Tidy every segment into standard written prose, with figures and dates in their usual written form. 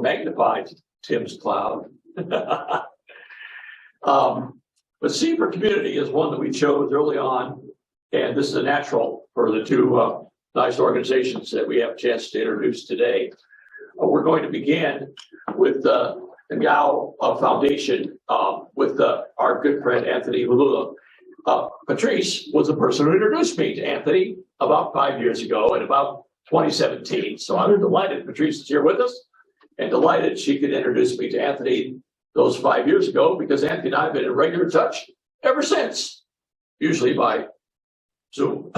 magnified Tim's cloud. But C for community is one that we chose early on, and this is a natural for the two nice organizations that we have a chance to introduce today. We're going to begin with the Yao Foundation with our good friend Anthony Hulula. Patrice was the person who introduced me to Anthony about 5 years ago in about 2017. So I'm delighted Patrice is here with us, and delighted she could introduce me to Anthony those 5 years ago, because Anthony and I have been in regular touch ever since, usually by Zoom.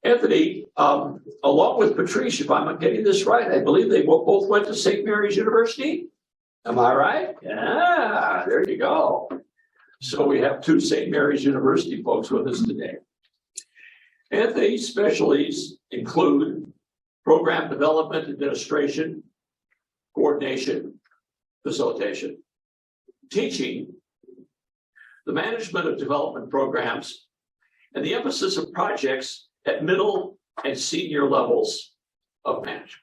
Anthony, along with Patrice, if I'm getting this right, I believe they both went to St. Mary's University. Am I right? Yeah, there you go. So we have two St. Mary's University folks with us today. Anthony's specialties include program development, administration, coordination, facilitation, teaching, the management of development programs, and the emphasis of projects at middle and senior levels of management.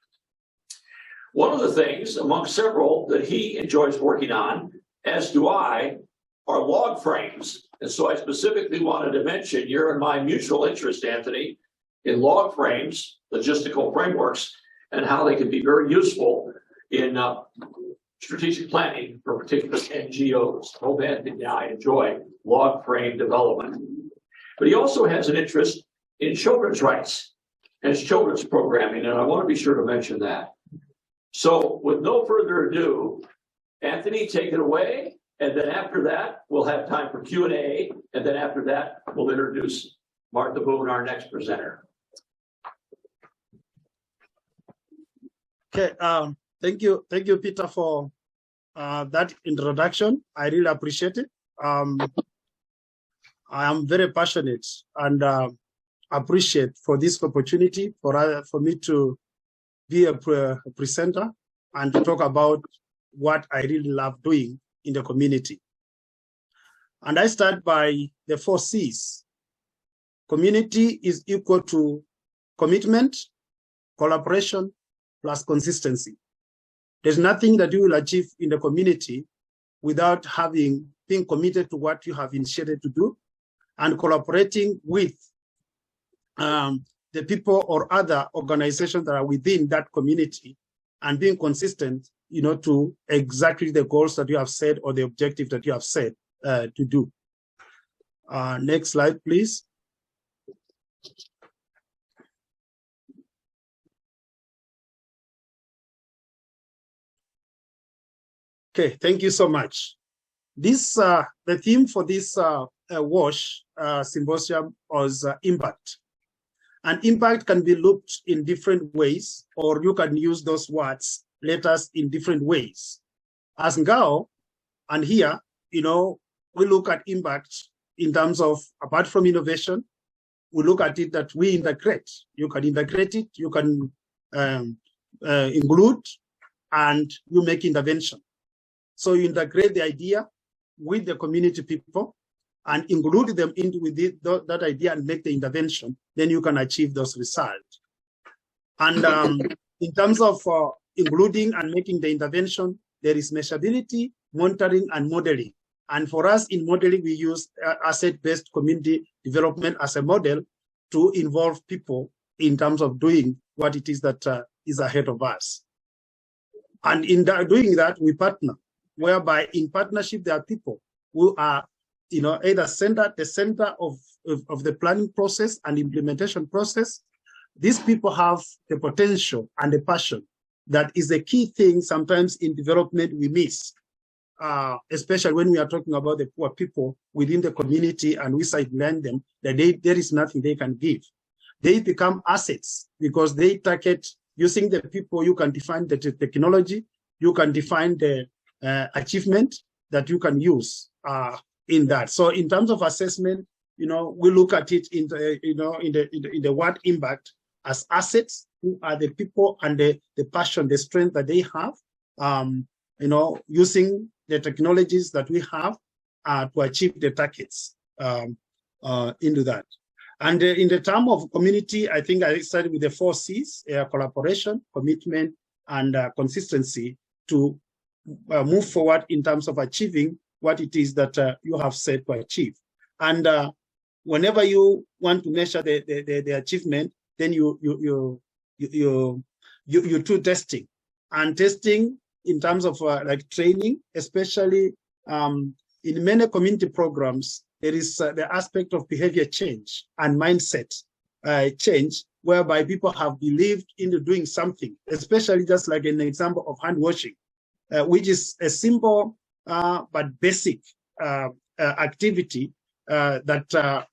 One of the things, among several, that he enjoys working on, as do I, are log frames. And so I specifically wanted to mention your and my mutual interest, Anthony, in log frames, logistical frameworks, and how they can be very useful in strategic planning for particular NGOs. Oh, man, yeah, I enjoy log frame development. But he also has an interest in children's rights and children's programming, and I want to be sure to mention that. So with no further ado, Anthony, take it away, and then after that, we'll have time for Q&A, and then after that, we'll introduce Martha Boone, our next presenter. Okay, thank you, Peter, for that introduction. I really appreciate it. I am very passionate and appreciate for this opportunity for me to be a presenter and to talk about what I really love doing in the community. And I start by the 4 C's. Community is equal to commitment, collaboration, plus consistency. There's nothing that you will achieve in the community without being committed to what you have initiated to do and collaborating with the people or other organizations that are within that community and being consistent, to exactly the goals that you have set or the objective that you have set to do. Next slide, please. Okay, thank you so much. This the theme for this WASH symposium was impact. And impact can be looked in different ways, or you can use those letters in different ways. As Ngao, and here, we look at impact in terms of, apart from innovation, we look at it that we integrate. You can integrate it, you can include, and you make intervention. So you integrate the idea with the community people and include them with that idea and make the intervention, then you can achieve those results. And in terms of including and making the intervention, there is measurability, monitoring, and modeling. And for us in modeling, we use asset-based community development as a model to involve people in terms of doing what it is that is ahead of us. And in doing that, we partner, whereby in partnership, there are people who are either the center of the planning process and implementation process. These people have the potential and the passion. That is a key thing sometimes in development we miss, especially when we are talking about the poor people within the community and we sideline them, that there is nothing they can give. They become assets because they target using the people. You can define the technology, you can define the achievement that you can use in that. So in terms of assessment, we look at it in the word impact as assets, who are the people and the passion, the strength that they have, using the technologies that we have to achieve the targets into that. And in the term of community, I think I started with the 4 C's, collaboration, commitment, and consistency to move forward in terms of achieving what it is that you have set to achieve. And whenever you want to measure the achievement, then you do testing. And testing in terms of like training, especially in many community programs, there is the aspect of behavior change and mindset change, whereby people have believed into doing something, especially just like an example of hand washing, which is a simple but basic activity that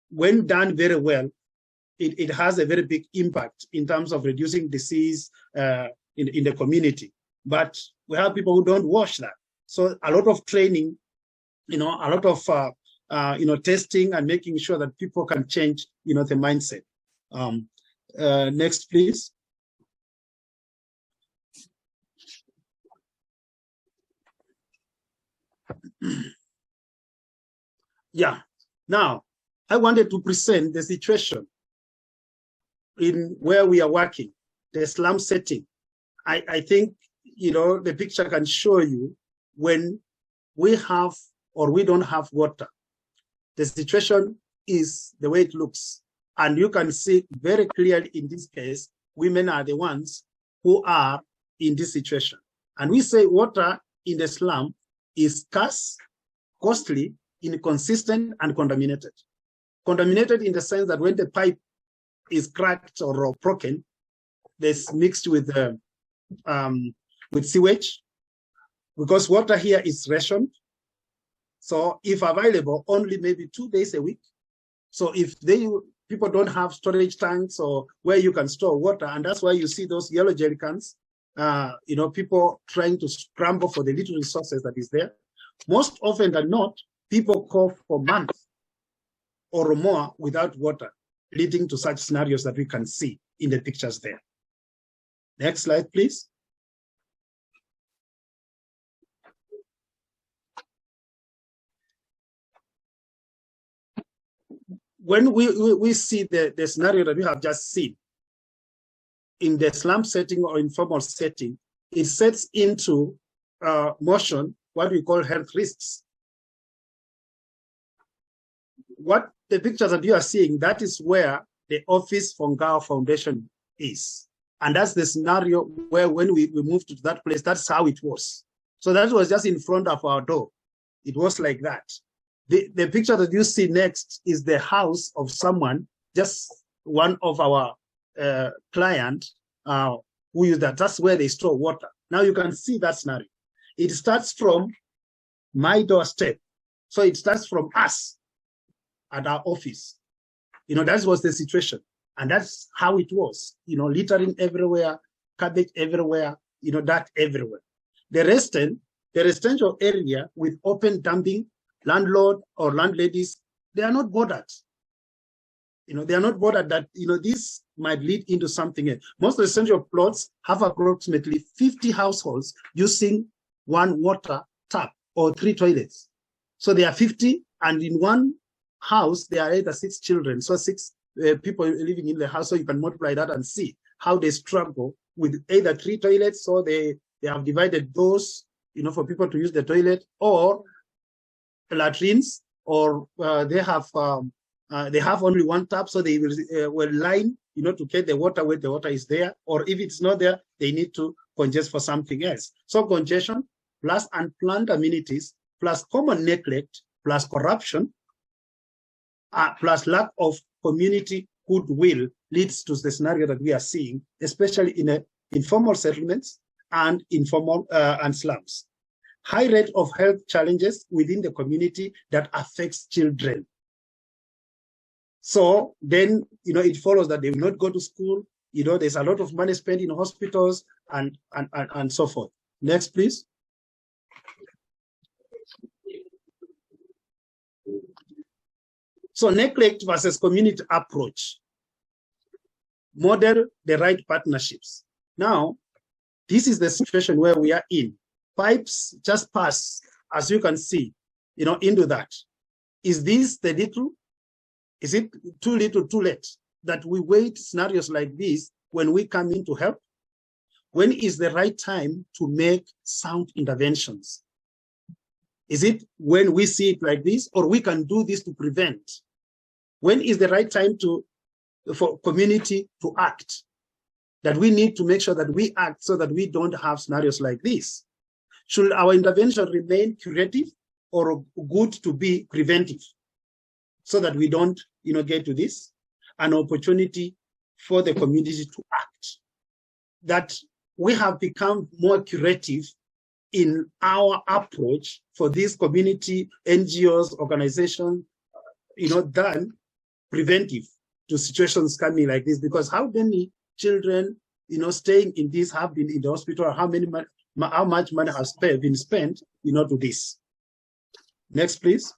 when done very well, it has a very big impact in terms of reducing disease in the community. But we have people who don't wash that. So a lot of training, a lot of testing and making sure that people can change, the mindset. Next, please. Yeah. Now, I wanted to present the situation in where we are working, the slum setting. I think, the picture can show you when we have or we don't have water. The situation is the way it looks. And you can see very clearly in this case, women are the ones who are in this situation. And we say water in the slum is scarce, costly, inconsistent, and contaminated. Contaminated in the sense that when the pipe is cracked or broken, it's mixed with sewage, because water here is rationed. So if available, only maybe 2 days a week. So if people don't have storage tanks or where you can store water, and that's why you see those yellow jerry cans, people trying to scramble for the little resources that is there. Most often than not, people go for months or more without water, leading to such scenarios that we can see in the pictures there. Next slide, please. When we see the scenario that we have just seen in the slum setting or informal setting, it sets into motion what we call health risks. What the pictures that you are seeing, that is where the office for Ngao Foundation is. And that's the scenario where when we moved to that place, that's how it was. So that was just in front of our door. It was like that. The picture that you see next is the house of someone, just one of our client who use that. That's where they store water. Now you can see that scenario. It starts from my doorstep. So it starts from us at our office. That was the situation. And that's how it was, littering everywhere, cabbage everywhere, that everywhere. The residential area with open dumping, landlord or landladies, they are not bothered. They are not bothered that, this might lead into something else. Most residential plots have approximately 50 households using one water tap or 3 toilets. So there are 50, and in one house, there are either 6 children. So 6 people living in the house. So you can multiply that and see how they struggle with either 3 toilets, or they have divided those, for people to use the toilet, or latrines, or they have only one tap, so they will line, to get the water where the water is there, or if it's not there, they need to congest for something else. So congestion plus unplanned amenities plus common neglect plus corruption plus lack of community goodwill leads to the scenario that we are seeing, especially in informal settlements and informal and slums. High rate of health challenges within the community that affects children. So then, it follows that they will not go to school. There's a lot of money spent in hospitals and so forth. Next, please. So neglect versus community approach. Model the right partnerships. Now, this is the situation where we are in. Pipes just pass, as you can see, into that. Is this the little? Is it too little, too late that we wait scenarios like this when we come in to help? when is the right time to make sound interventions? Is it when we see it like this, or we can do this to prevent? When is the right time for community to act? That we need to make sure that we act so that we don't have scenarios like this. Should our intervention remain curative or good to be preventive, so that we don't, get to this? An opportunity for the community to act. That we have become more curative in our approach for these community NGOs, organizations, than preventive to situations coming like this. Because how many children, staying in this have been in the hospital, or how much money has been spent, to this? Next, please.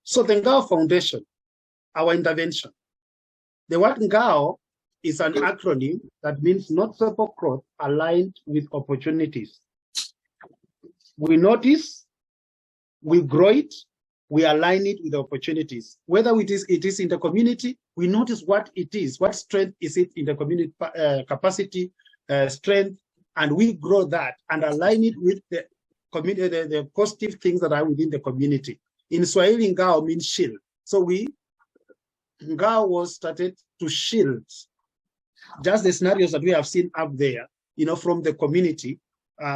So the Ngao Foundation, our intervention. The word Ngao is an acronym that means noticeable growth aligned with opportunities. We notice, we grow it, we align it with opportunities. Whether it is in the community, we notice what it is, what strength is it in the community, capacity, strength, and we grow that and align it with the community, the positive things that are within the community. In Swahili, Ngao means shield. So Ngao was started to shield just the scenarios that we have seen up there, from the community,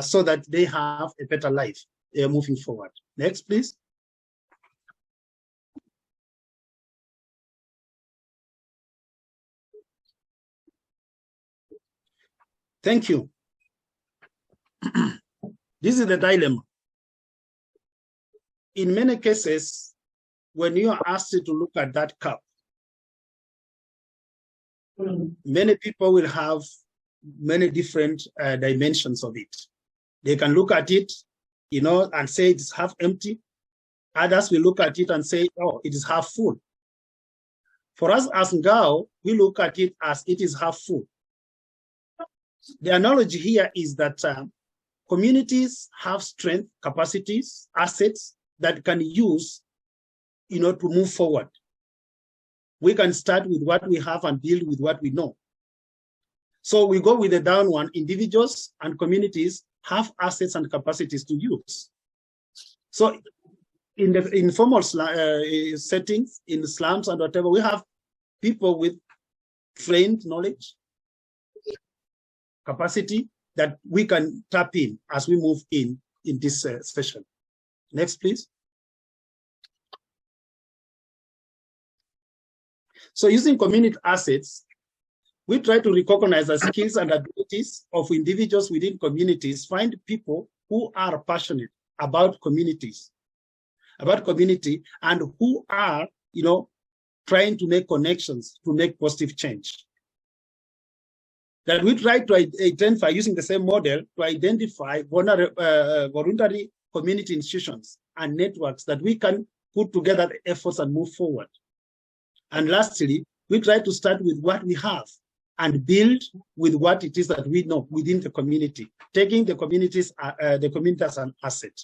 so that they have a better life moving forward. Next, please. Thank you. This is the dilemma. In many cases, when you are asked to look at that cup, many people will have many different dimensions of it. They can look at it, and say it's half empty. Others will look at it and say, oh, it is half full. For us as Ngao, we look at it as it is half full. The analogy here is that communities have strength, capacities, assets that can use, to move forward. We can start with what we have and build with what we know. So we go with the down one. Individuals and communities have assets and capacities to use. So in the informal settings, in the slums and whatever, we have people with trained knowledge, capacity that we can tap in as we move in this session. Next, please. So using community assets, we try to recognize the skills and abilities of individuals within communities, find people who are passionate about communities, about community, and who are, trying to make connections to make positive change. That we try to identify, using the same model, to identify voluntary community institutions and networks that we can put together the efforts and move forward. And lastly, we try to start with what we have and build with what it is that we know within the community, taking the community as an asset.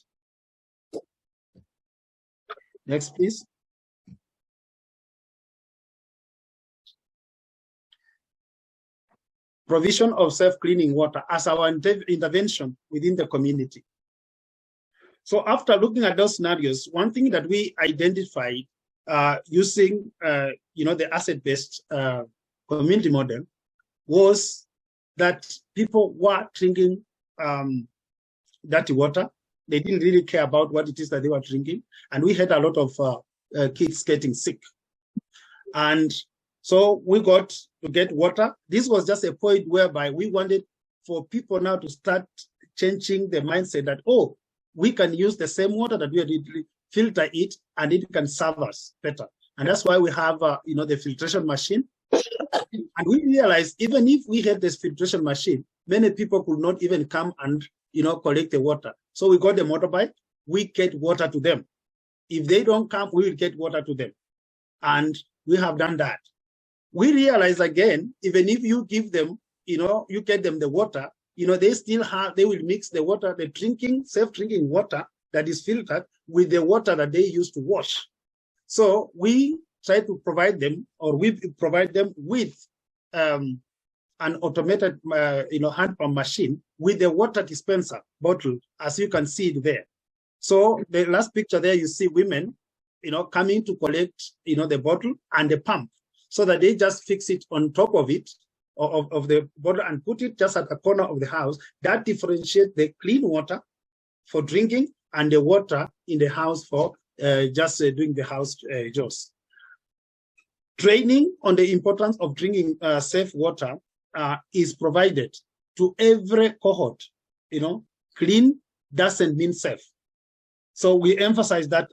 Next, please. Provision of self-cleaning water as our intervention within the community. So after looking at those scenarios, one thing that we identified using the asset-based community model was that people were drinking dirty water. They didn't really care about what it is that they were drinking. And we had a lot of kids getting sick. And so we got to get water. This was just a point whereby we wanted for people now to start changing the mindset that, oh, we can use the same water that we did, filter it, and it can serve us better. And that's why we have, the filtration machine. And we realized even if we had this filtration machine, many people could not even come and, collect the water. So we got the motorbike, we get water to them. If they don't come, we will get water to them. And we have done that. We realize again, even if you give them, you get them the water, they still have, they will mix the water, the safe drinking water that is filtered with the water that they use to wash. So we try to provide them, or we provide them with an automated, hand pump machine with a water dispenser bottle, as you can see it there. So the last picture there, you see women, coming to collect, the bottle and the pump, so that they just fix it on top of it, of the bottle, and put it just at the corner of the house. That differentiates the clean water for drinking and the water in the house for just doing the house chores. Training on the importance of drinking safe water is provided to every cohort. Clean doesn't mean safe. So we emphasize that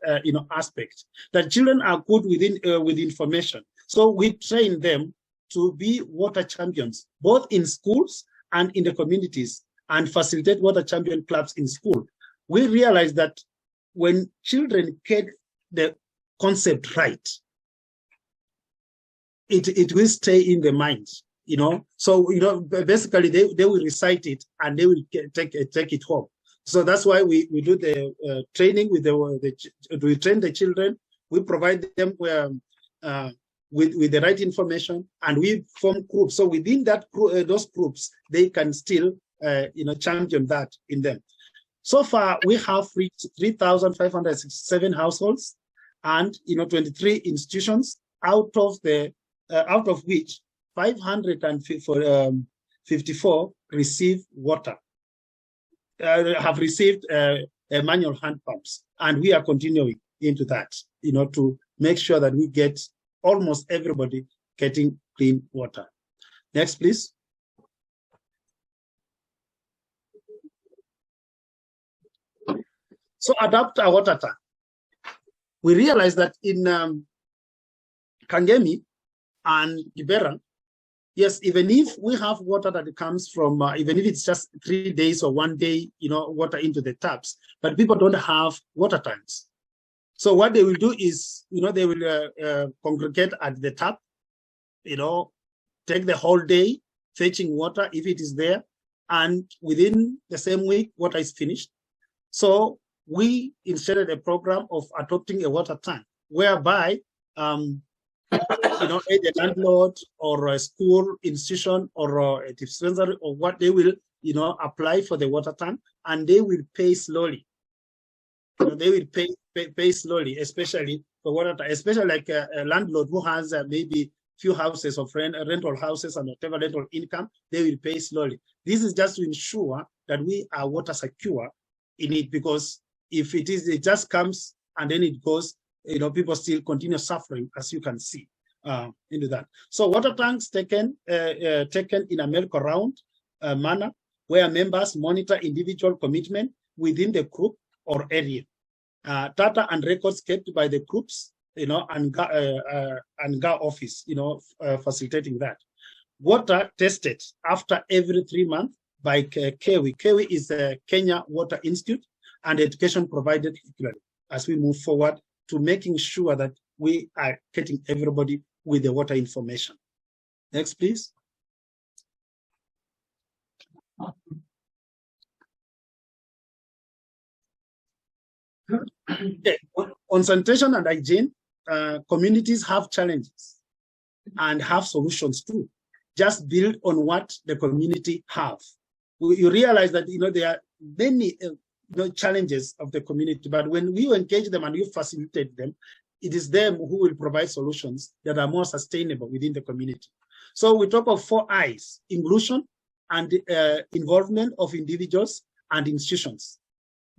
aspect, that children are good with information. So we train them to be water champions, both in schools and in the communities, and facilitate water champion clubs in school. We realize that when children get the concept right, it will stay in the mind, So, basically they will recite it and they will take it home. So that's why we do the training with we train the children, we provide them with the right information, and we form groups. So within that those groups, they can still champion that in them. So far, we have reached 3,567 households and 23 institutions, out of which 554 receive water. Have received manual hand pumps, and we are continuing into that, to make sure that we get almost everybody getting clean water. Next, please. So adapt our water tank. We realize that in Kangemi and Gibera, yes, even if we have water that comes from, even if it's just 3 days or 1 day, water into the taps, but people don't have water tanks. So what they will do is, they will congregate at the tap, take the whole day fetching water if it is there, and within the same week, water is finished. So we initiated a program of adopting a water tank, whereby either landlord or a school institution or a dispensary or what, they will, apply for the water tank, and they will pay slowly. They will pay slowly, especially for water tank, especially like a landlord who has maybe few houses of rental houses and whatever rental income, they will pay slowly. This is just to ensure that we are water secure in it, because if it just comes and then it goes, people still continue suffering, as you can see. Into that. So water tanks taken in a merry-go-round manner, where members monitor individual commitment within the group or area. Data and records kept by the groups, and GA office, facilitating that. Water tested after every 3 months by KEWI. KEWI is the Kenya Water Institute, and education provided as we move forward to making sure that we are getting everybody with the water information. Next, please. Okay. On sanitation and hygiene, communities have challenges and have solutions too. Just build on what the community have. You realize that there are many challenges of the community, but when we engage them and you facilitate them, it is them who will provide solutions that are more sustainable within the community. So we talk of 4 I's: inclusion and involvement of individuals and institutions.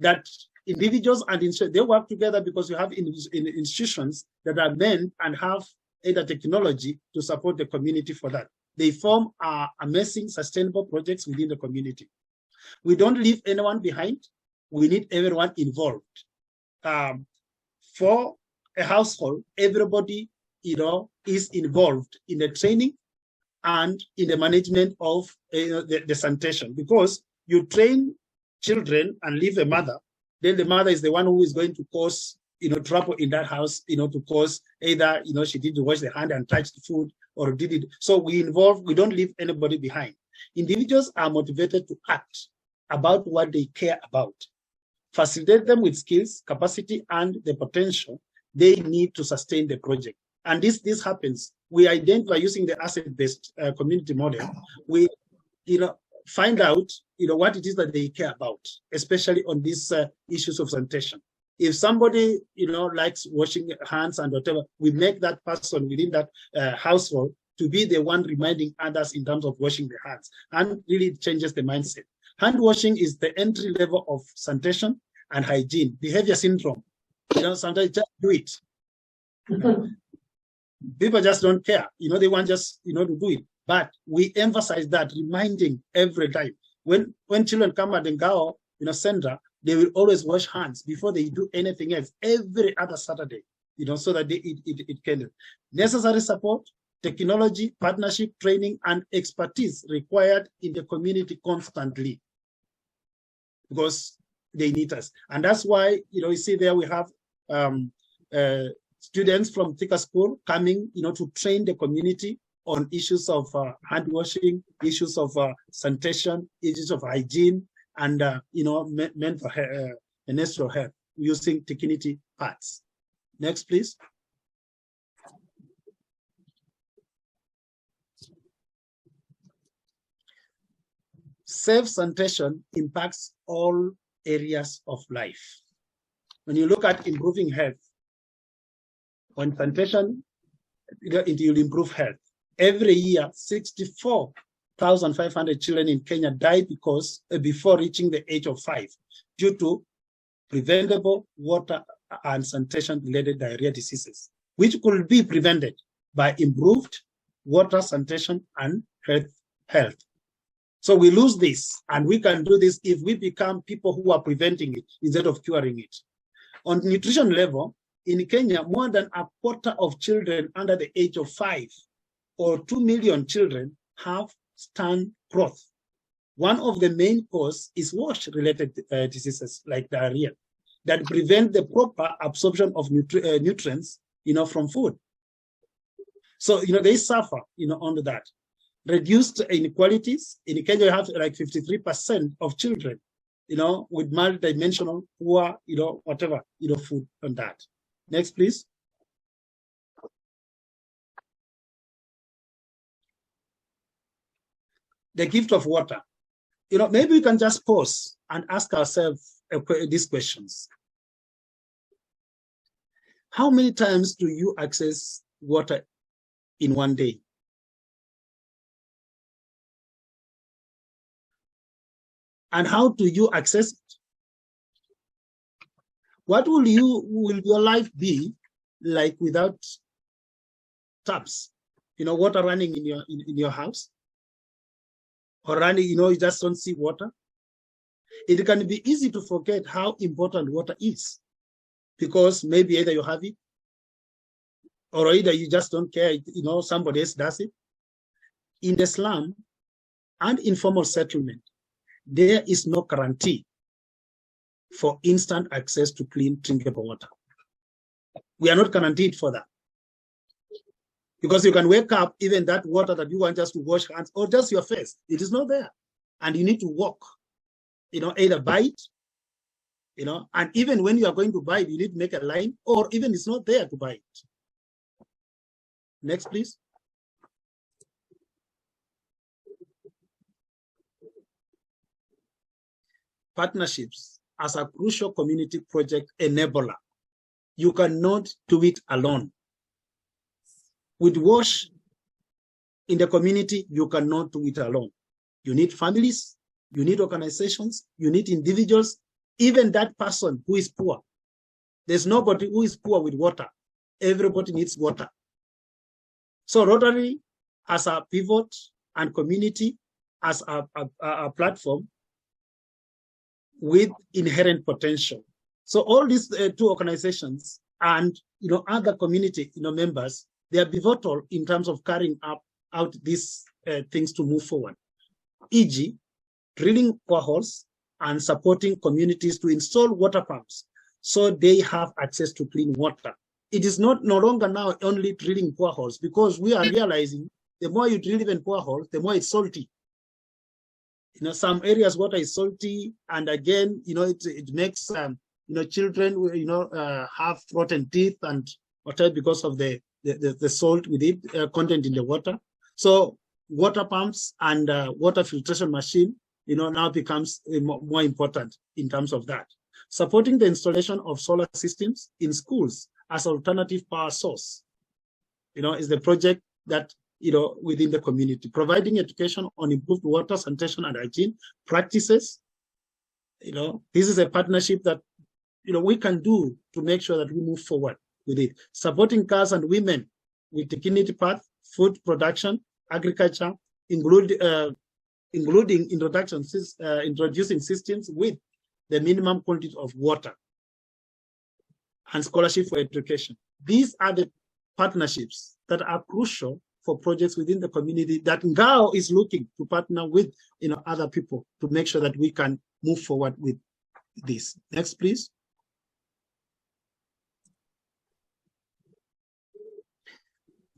That individuals and institutions, they work together, because you have institutions that are meant and have either technology to support the community for that. They form amazing sustainable projects within the community. We don't leave anyone behind. We need everyone involved. For a household, everybody, is involved in the training and in the management of the sanitation, because you train children and leave a mother, then the mother is the one who is going to cause, trouble in that house, to cause either, she didn't wash the hand and touch the food, or did it. So we don't leave anybody behind. Individuals are motivated to act about what they care about. Facilitate them with skills, capacity, and the potential they need to sustain the project. and this happens. We identify using the asset-based community model. We, find out, what it is that they care about, especially on these issues of sanitation. If somebody, likes washing hands and whatever, we make that person within that household to be the one reminding others in terms of washing their hands, and really changes the mindset. Hand washing is the entry level of sanitation and hygiene. Behavior syndrome, sometimes just do it. People just don't care. They want just, to do it. But we emphasize that, reminding every time. When children come at the Ngao, center, they will always wash hands before they do anything else every other Saturday, so that it can. Necessary support, technology, partnership, training, and expertise required in the community constantly, because they need us. And that's why, you see there we have students from Thika School coming, to train the community on issues of hand washing, issues of sanitation, issues of hygiene, and mental health, menstrual health, using technology parts. Next, please. Safe sanitation impacts all areas of life. When you look at improving health, on sanitation, it will improve health. Every year, 64,500 children in Kenya die before reaching the age of 5 due to preventable water and sanitation-related diarrhea diseases, which could be prevented by improved water, sanitation, and health. So we lose this, and we can do this if we become people who are preventing it instead of curing it. On nutrition level, in Kenya, more than a quarter of children under the age of 5, or 2 million children, have stunned growth. One of the main causes is wash-related diseases like diarrhea that prevent the proper absorption of nutrients, from food. So, they suffer, under that. Reduced inequalities. In Kenya, you have like 53% of children, with multidimensional, poor, whatever, food on that. Next, please. The gift of water. Maybe we can just pause and ask ourselves these questions. How many times do you access water in one day? And how do you access it? What will your life be like without taps? Water running in your house? Or running, you just don't see water? It can be easy to forget how important water is, because maybe either you have it, or either you just don't care, somebody else does it. In the slum and informal settlement, there is no guarantee for instant access to clean drinkable water. We are not guaranteed for that. Because you can wake up, even that water that you want just to wash hands or just your face, it is not there. And you need to walk, either buy it, and even when you are going to buy it, you need to make a line, or even it's not there to buy it. Next, please. Partnerships as a crucial community project enabler. You cannot do it alone. With WASH in the community, you cannot do it alone. You need families, you need organizations, you need individuals, even that person who is poor. There's nobody who is poor with water. Everybody needs water. So Rotary as a pivot and community as a platform with inherent potential. So all these two organizations and other community members, they are pivotal in terms of carrying out these things to move forward, e.g., drilling boreholes and supporting communities to install water pumps so they have access to clean water. It is no longer now only drilling boreholes, because we are realizing the more you drill even boreholes, the more it's salty. Some areas water is salty, and again, it makes children have rotten teeth and whatever because of the the salt with it, content in the water. So water pumps and water filtration machine, now becomes more important in terms of that. Supporting the installation of solar systems in schools as alternative power source, is the project that, within the community. Providing education on improved water, sanitation, and hygiene practices. This is a partnership that, we can do to make sure that we move forward with it. Supporting girls and women with the dignity path, food production, agriculture, including introducing systems with the minimum quantity of water and scholarship for education. These are the partnerships that are crucial for projects within the community that Ngao is looking to partner with other people to make sure that we can move forward with this. Next, please.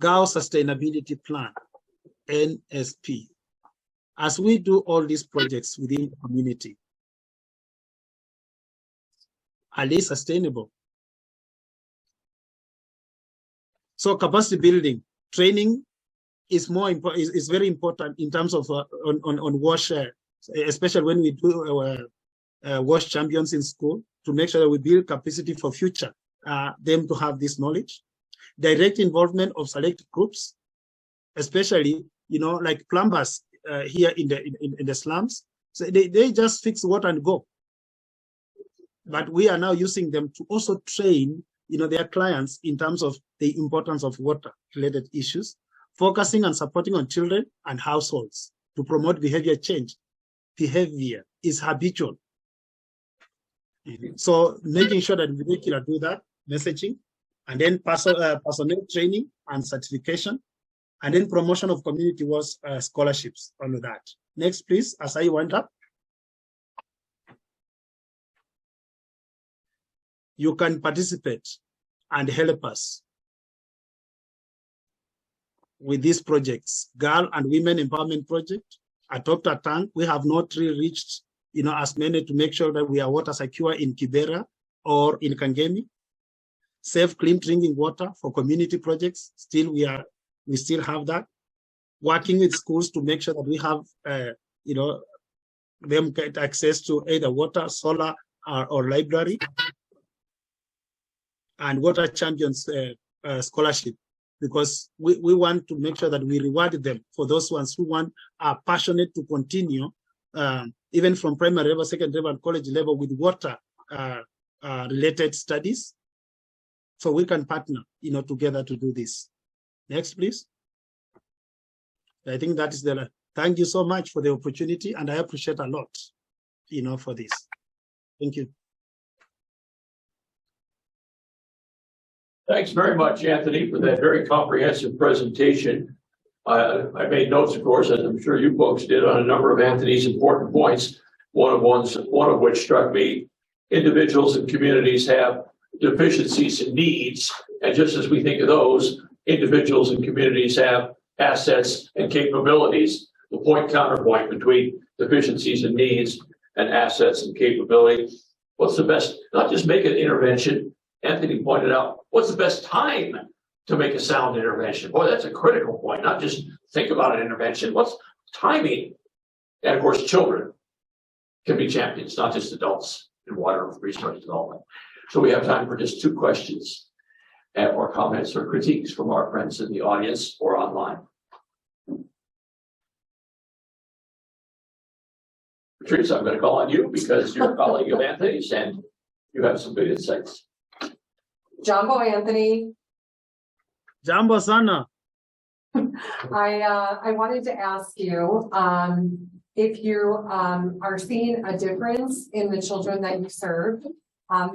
Ngao Sustainability Plan, NSP. As we do all these projects within the community, are they sustainable? So capacity building, training is very important in terms of on WASH, especially when we do our WASH champions in school, to make sure that we build capacity for future them to have this knowledge. Direct involvement of select groups, especially like plumbers here in the slums. So they just fix water and go. But we are now using them to also train their clients in terms of the importance of water-related issues, focusing and supporting on children and households to promote behavior change. Behavior is habitual. So making sure that we regularly do that, messaging, and then personnel training and certification, and then promotion of community scholarships, all of that. Next, please, as I went up. You can participate and help us with these projects. Girl and Women Empowerment Project, at Dr. Tang, we have not really reached as many to make sure that we are water secure in Kibera or in Kangemi. Safe, clean drinking water for community projects. We still have that. Working with schools to make sure that we have, them get access to either water, solar, or library. And water champions scholarship, because we want to make sure that we reward them for those ones who are passionate to continue, even from primary level, secondary level, and college level with water related studies. So we can partner, together to do this. Next, please. I think that is thank you so much for the opportunity, and I appreciate a lot, for this. Thank you. Thanks very much, Anthony, for that very comprehensive presentation. I made notes, of course, as I'm sure you folks did, on a number of Anthony's important points. One of which struck me: individuals and communities have deficiencies and needs, and just as we think of those, individuals and communities have assets and capabilities. The counterpoint between deficiencies and needs and assets and capability. What's the best? Not just make an intervention. Anthony pointed out, what's the best time to make a sound intervention? Boy, that's a critical point. Not just think about an intervention. What's timing? And of course, children can be champions, not just adults in water resource development. So we have time for just 2 questions or comments or critiques from our friends in the audience or online. Patrice, I'm going to call on you because you're a colleague of Anthony's and you have some good insights. Jambo, Anthony. Jambo sana. I wanted to ask you if you are seeing a difference in the children that you serve,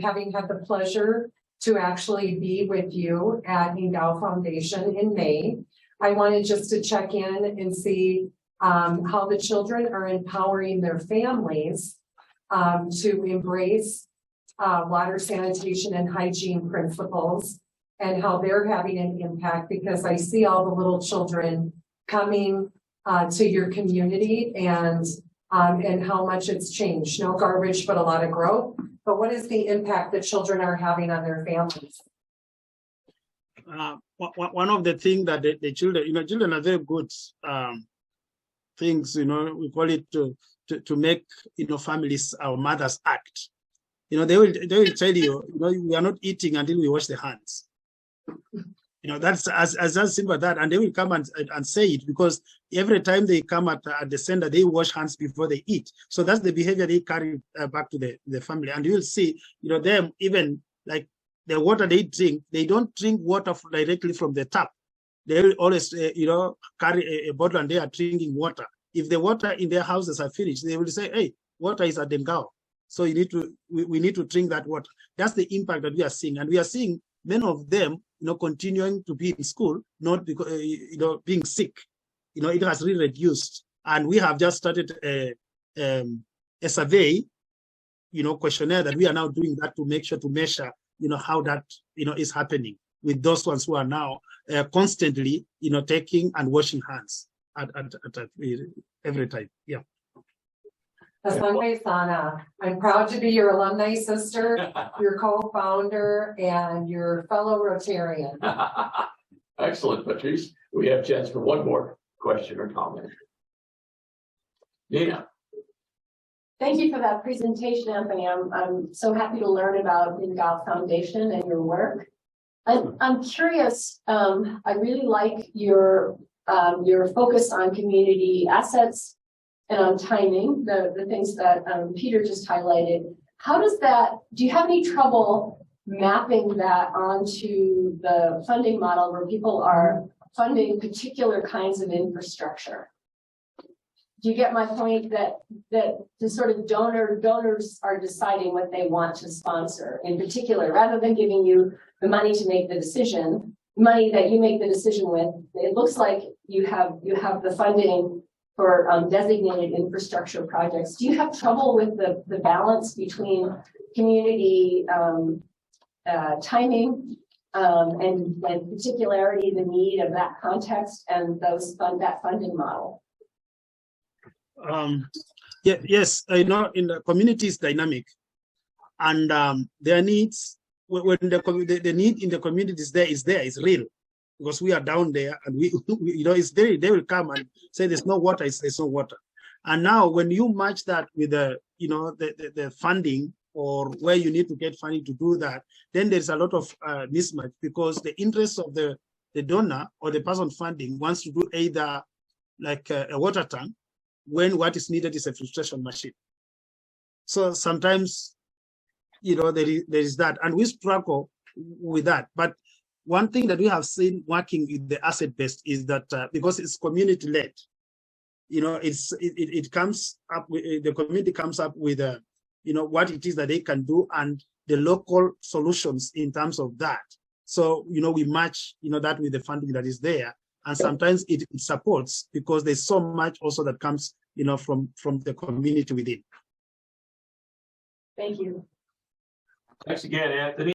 having had the pleasure to actually be with you at Ngao Foundation in May. I wanted just to check in and see how the children are empowering their families to embrace water sanitation and hygiene principles, and how they're having an impact, because I see all the little children coming to your community and how much it's changed. No garbage, but a lot of growth. But what is the impact that children are having on their families? One of the things that the children, children are very good things, we call it to make, families, our mothers act. They will tell you, we are not eating until we wash the hands. That's as simple as that. And they will come and say it, because every time they come at the center, they wash hands before they eat. So that's the behavior they carry back to the family. And you will see, them even like the water they drink, they don't drink water directly from the tap. They will always, carry a bottle and they are drinking water. If the water in their houses are finished, they will say, hey, water is at the ngao. So we need to drink that water. That's the impact that we are seeing. And we are seeing many of them, continuing to be in school, not because, being sick. It has really reduced. And we have just started a survey, questionnaire that we are now doing that to make sure to measure, how that, is happening with those ones who are now constantly, taking and washing hands at every time. Yeah. Sana, I'm proud to be your alumni sister, your co-founder, and your fellow Rotarian. Excellent, Patrice. We have a chance for one more question or comment. Nina. Thank you for that presentation, Anthony. I'm so happy to learn about the Ngao Foundation and your work. I'm curious. I really like your focus on community assets and on timing, the things that Peter just highlighted. How does that, do you have any trouble mapping that onto the funding model where people are funding particular kinds of infrastructure? Do you get my point that the sort of donors are deciding what they want to sponsor in particular, rather than giving you the money to make the decision, money that you make the decision with? It looks like you have the funding for designated infrastructure projects. Do you have trouble with the balance between community timing and particularity, the need of that context, and that funding model? Yes, in the community is dynamic, and their needs, when the need in the community is real, because we are down there, and we it's there. They will come and say there's no water. There's no water. And now when you match that with the funding, or where you need to get funding to do that, then there's a lot of mismatch, because the interest of the donor or the person funding wants to do either like a water tank, when what is needed is a filtration machine. So sometimes, there is that, and we struggle with that. But one thing that we have seen working with the asset based is that because it's community led, it comes up with, the community comes up with what it is that they can do, and the local solutions in terms of that. So we match that with the funding that is there. And sometimes it supports, because there's so much also that comes, from the community within. Thank you. Thanks again, Anthony.